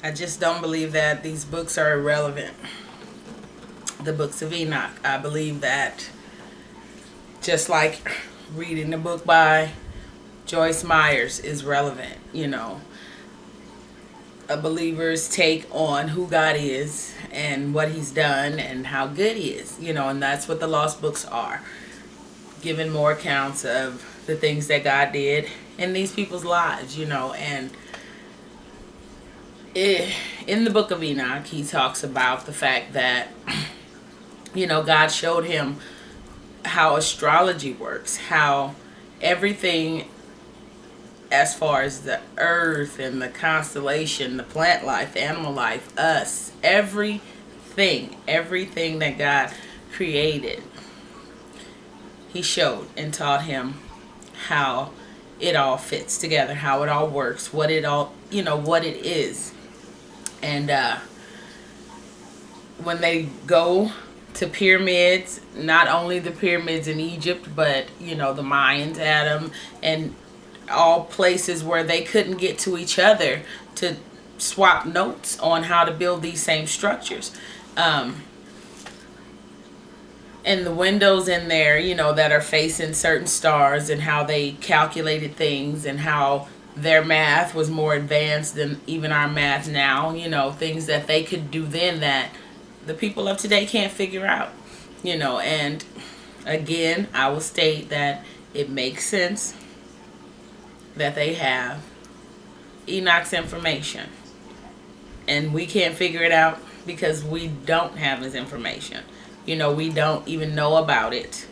I just don't believe that these books are irrelevant. The books of Enoch. I believe that just like reading the book by Joyce Myers is relevant, a believer's take on who God is and what he's done and how good he is, and that's what the lost books are. Giving more accounts of the things that God did in these people's lives, and in the book of Enoch, he talks about the fact that, God showed him how astrology works, how everything as far as the earth and the constellation, the plant life, the animal life, us, everything that God created, he showed and taught him how it all fits together, how it all works, what it all, what it is. And when they go to pyramids, not only the pyramids in Egypt, but, the Mayans had them, and all places where they couldn't get to each other to swap notes on how to build these same structures. And the windows in there, that are facing certain stars, and how they calculated things, and how their math was more advanced than even our math now, things that they could do then that the people of today can't figure out, and again, I will state that it makes sense that they have Enoch's information, and we can't figure it out because we don't have his information. We don't even know about it.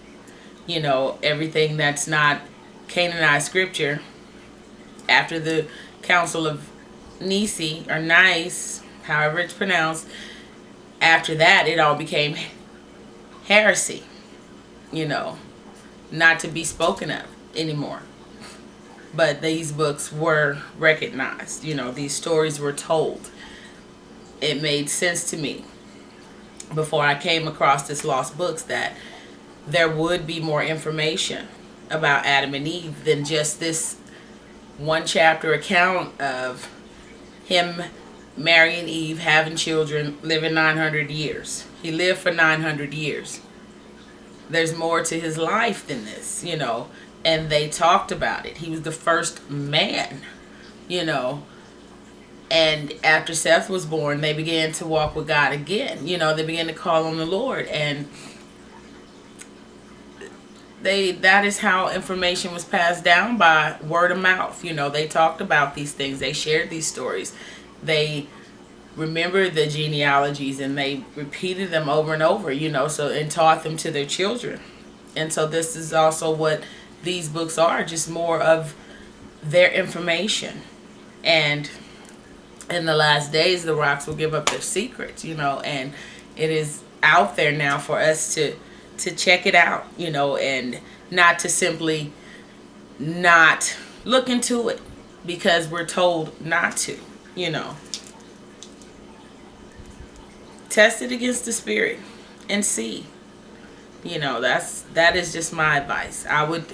Everything that's not canonized scripture after the Council of Nice, or Nice, however it's pronounced, after that it all became heresy, not to be spoken of anymore. But these books were recognized. These stories were told. It made sense to me before I came across this lost books that there would be more information about Adam and Eve than just this one chapter account of him marrying Eve, having children, living 900 years. He lived for 900 years. There's more to his life than this, and they talked about it. He was the first man, and after Seth was born, they began to walk with God again. They began to call on the Lord, and that is how information was passed down, by word of mouth. They talked about these things. They shared these stories. They remembered the genealogies, and they repeated them over and over, and taught them to their children. And so this is also what these books are, just more of their information. And in the last days, the rocks will give up their secrets, and it is out there now for us to check it out, and not to simply not look into it because we're told not to, Test it against the spirit and see. That is just my advice. I would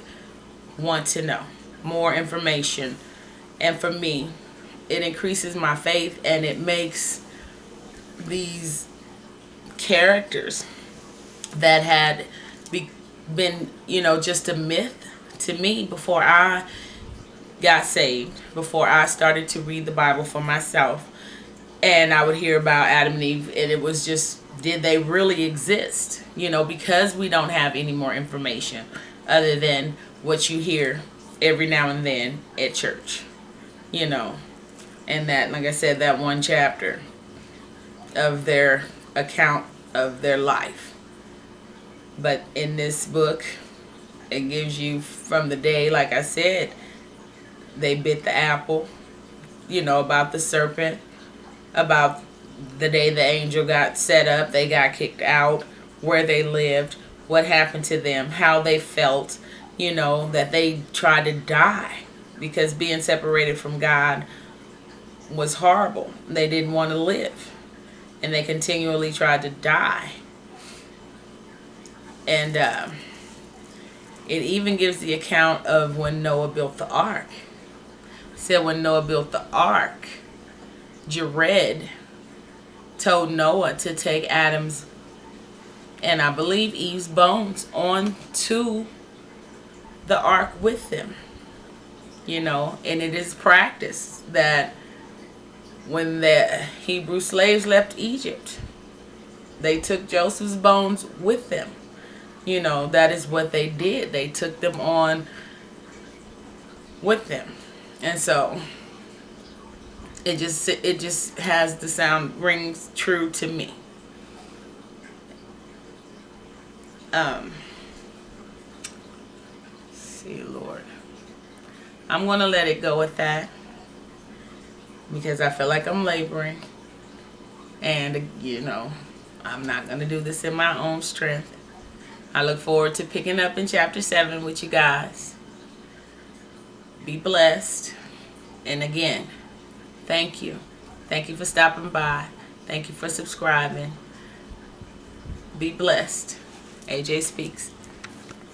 want to know more information, and for me, it increases my faith, and it makes these characters that had been, just a myth to me before I got saved, before I started to read the Bible for myself, and I would hear about Adam and Eve, and it was just, did they really exist? Because we don't have any more information other than what you hear every now and then at church, and that, like I said, that one chapter of their account of their life. But in this book, it gives you from the day, like I said, they bit the apple, about the serpent, about the day the angel got set up, they got kicked out, where they lived, what happened to them, how they felt, that they tried to die because being separated from God was horrible. They didn't want to live, and they continually tried to die. And it even gives the account of when Noah built the ark. It said when Noah built the ark, Jared told Noah to take Adam's and I believe Eve's bones on to the ark with them. And it is practice that when the Hebrew slaves left Egypt, they took Joseph's bones with them. That is what they did. They took them on with them. And so it just has the sound, rings true to me. See, Lord, I'm going to let it go with that because I feel like I'm laboring. And, I'm not going to do this in my own strength. I look forward to picking up in chapter 7 with you guys. Be blessed. And again, thank you. Thank you for stopping by. Thank you for subscribing. Be blessed. AJ Speaks.